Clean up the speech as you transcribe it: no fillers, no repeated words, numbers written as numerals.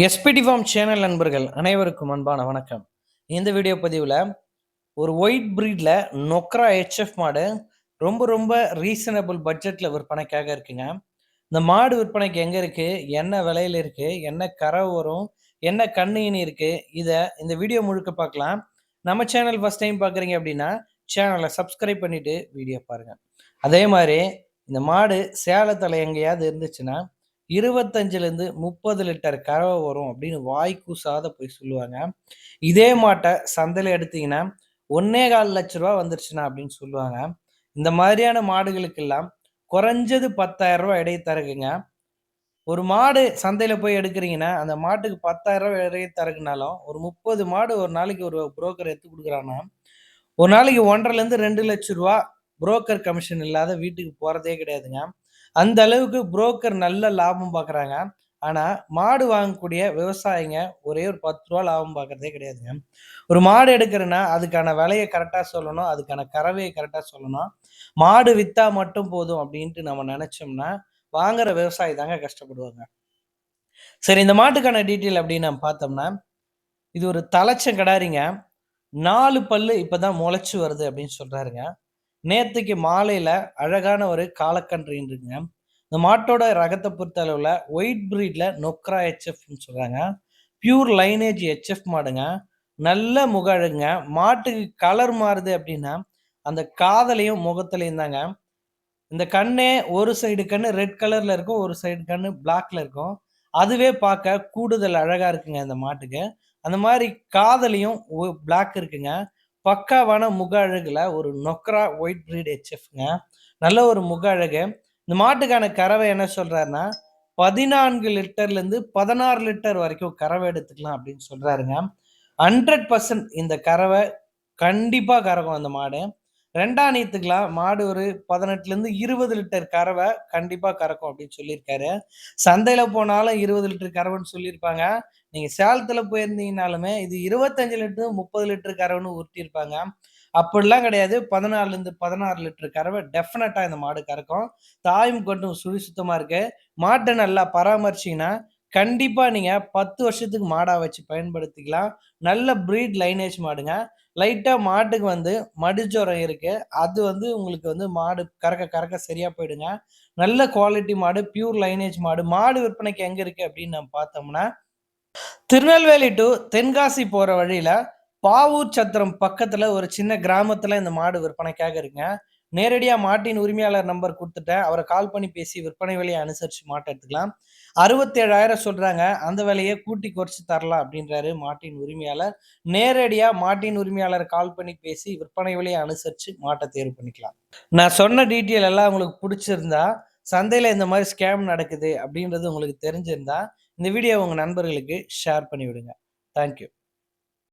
SPD form channel நண்பர்கள் அனைவருக்கும் அன்பான வணக்கம். இந்த வீடியோ பதிவில் ஒரு ஒயிட் ப்ரீடில் நொக்ரா ஹெச்எஃப் மாடு ரொம்ப ரொம்ப ரீசனபிள் பட்ஜெட்டில் விற்பனைக்காக இருக்குங்க. இந்த மாடு விற்பனைக்கு எங்கே இருக்குது, என்ன விலையில் இருக்குது, என்ன கரை வரும், என்ன கண்ணுயினி இருக்குது, இதை இந்த வீடியோ முழுக்க பார்க்கலாம். நம்ம சேனல் ஃபஸ்ட் டைம் பார்க்குறீங்க அப்படின்னா சேனலை சப்ஸ்கிரைப் பண்ணிவிட்டு வீடியோ பாருங்கள். அதே மாதிரி இந்த மாடு சேலத்தில் எங்கேயாவது இருந்துச்சுன்னா 25லேருந்து 30 லிட்டர் கறவை வரும் அப்படின்னு வாய் கூசாத போய் சொல்லுவாங்க. இதே மாட்டை சந்தையில் எடுத்தீங்கன்னா 1,4 லட்ச ரூபா வந்துருச்சுண்ணா அப்படின்னு சொல்லுவாங்க. இந்த மாதிரியான மாடுகளுக்கெல்லாம் குறைஞ்சது 10,000 ரூபா இடை தரகுங்க. ஒரு மாடு சந்தையில் போய் எடுக்கிறீங்கன்னா அந்த மாட்டுக்கு 10,000 ரூபா இடை தரகுனாலும் ஒரு 30 மாடு ஒரு நாளைக்கு ஒரு புரோக்கர் எடுத்து கொடுக்குறான்னா ஒரு நாளைக்கு 1,5லேருந்து 2 லட்ச ரூபா புரோக்கர் கமிஷன் இல்லாத வீட்டுக்கு போகிறதே கிடையாதுங்க. அந்த அளவுக்கு புரோக்கர் நல்ல லாபம் பார்க்குறாங்க. ஆனால் மாடு வாங்கக்கூடிய விவசாயிங்க ஒரே ஒரு 10 ரூபா லாபம் பார்க்குறதே கிடையாதுங்க. ஒரு மாடு எடுக்கிறேன்னா அதுக்கான விலையை கரெக்டாக சொல்லணும், அதுக்கான கறவையை கரெக்டாக சொல்லணும். மாடு விற்றா மட்டும் போதும் அப்படின்ட்டு நம்ம நினச்சோம்னா வாங்குற விவசாயி தாங்க கஷ்டப்படுவாங்க. சரி, இந்த மாட்டுக்கான டீட்டெயில் அப்படின்னு நம்ம பார்த்தோம்னா இது ஒரு தலைச்சம் கிடாரிங்க. 4 பல்லு இப்போ தான் முளைச்சி வருது அப்படின்னு சொல்கிறாருங்க. நேற்றுக்கு மாலையில் அழகான ஒரு காலக்கன்று இருக்குங்க. இந்த மாட்டோட ரகத்தை பொறுத்த அளவில் ஒயிட் ப்ரீடில் நொக்ரா ஹெச்எஃப்னு சொல்கிறாங்க. பியூர் லைனேஜ் ஹெச்எஃப் மாடுங்க. நல்ல முக அழகுங்க. மாட்டுக்கு கலர் மாறுது அப்படின்னா அந்த காதலையும் முகத்துலையும் தாங்க. இந்த கண்ணே ஒரு சைடு கண்ணு ரெட் கலரில் இருக்கும், ஒரு சைடு கண்ணு பிளாக்ல இருக்கும். அதுவே பார்க்க கூடுதல் அழகாக இருக்குங்க இந்த மாட்டுக்கு. அந்த மாதிரி காதலையும் பிளாக் இருக்குங்க. பக்காவான முக அழகுல ஒரு நொக்ரா ஒயிட் ப்ரீட் ஹெச்எஃப்ங்க. நல்ல ஒரு முக அழகு. இந்த மாட்டுக்கான கறவை என்ன சொல்றாருன்னா 14 லிட்டர்லேருந்து 16 லிட்டர் வரைக்கும் கறவை எடுத்துக்கலாம் அப்படின்னு சொல்றாருங்க. 100% இந்த கறவை கண்டிப்பா கறக்கும் அந்த மாடு. ரெண்டாணியத்துக்கலாம் மாடு ஒரு 18லேருந்து 20 லிட்டர் கறவை கண்டிப்பா கறக்கும் அப்படின்னு சொல்லியிருக்காரு. சந்தையில போனாலும் 20 லிட்டர் கறவைன்னு சொல்லியிருப்பாங்க. நீங்க சேலத்துல போயிருந்தீங்கனாலுமே இது 25 லிட்டர் 30 லிட்டர் கறவைன்னு உருட்டியிருப்பாங்க. அப்படிலாம் கிடையாது. 14லேருந்து 16 லிட்டர் கறவை டெஃபினட்டா இந்த மாடு கறக்கும். தாயும் கொட்டும் சுழி சுத்தமா இருக்கு. மாட்டை நல்லா பராமரிச்சீங்கன்னா கண்டிப்பா நீங்க 10 வருஷத்துக்கு மாடா வச்சு பயன்படுத்திக்கலாம். நல்ல ப்ரீட் லைனேஜ் மாடுங்க. லைட்டா மாட்டுக்கு மடிஜுரம் இருக்கு. அது உங்களுக்கு மாடு கறக்க கறக்க சரியா போயிடுங்க. நல்ல குவாலிட்டி மாடு, பியூர் லைனேஜ் மாடு. மாடு விற்பனைக்கு எங்க இருக்கு அப்படின்னு நம்ம பார்த்தோம்னா திருநெல்வேலி டு தென்காசி போற வழியில பாவூர் சத்திரம் பக்கத்துல ஒரு சின்ன கிராமத்துல இந்த மாடு விற்பனைக்காக இருக்குங்க. நேரடியா மாட்டின் உரிமையாளர் நம்பர் குடுத்துட்டேன். அவர கால் பண்ணி பேசி விற்பனை விலையை அனுசரிச்சு மாட்ட எடுத்துக்கலாம். 67,000 சொல்றாங்க. அந்த விலையை கூட்டி குறைச்சு தரலாம் அப்படின்றாரு மாட்டின் உரிமையாளர். நேரடியா மாட்டின் உரிமையாளர் கால் பண்ணி பேசி விற்பனை விலையை அனுசரிச்சு மாட்ட தேர்வு பண்ணிக்கலாம். நான் சொன்ன டீட்டெயில் எல்லாம் உங்களுக்கு பிடிச்சிருந்தா, சந்தையில இந்த மாதிரி ஸ்கேம் நடக்குது அப்படின்றது உங்களுக்கு தெரிஞ்சிருந்தா, இந்த வீடியோ உங்க நண்பர்களுக்கு ஷேர் பண்ணி விடுங்க. Thank you.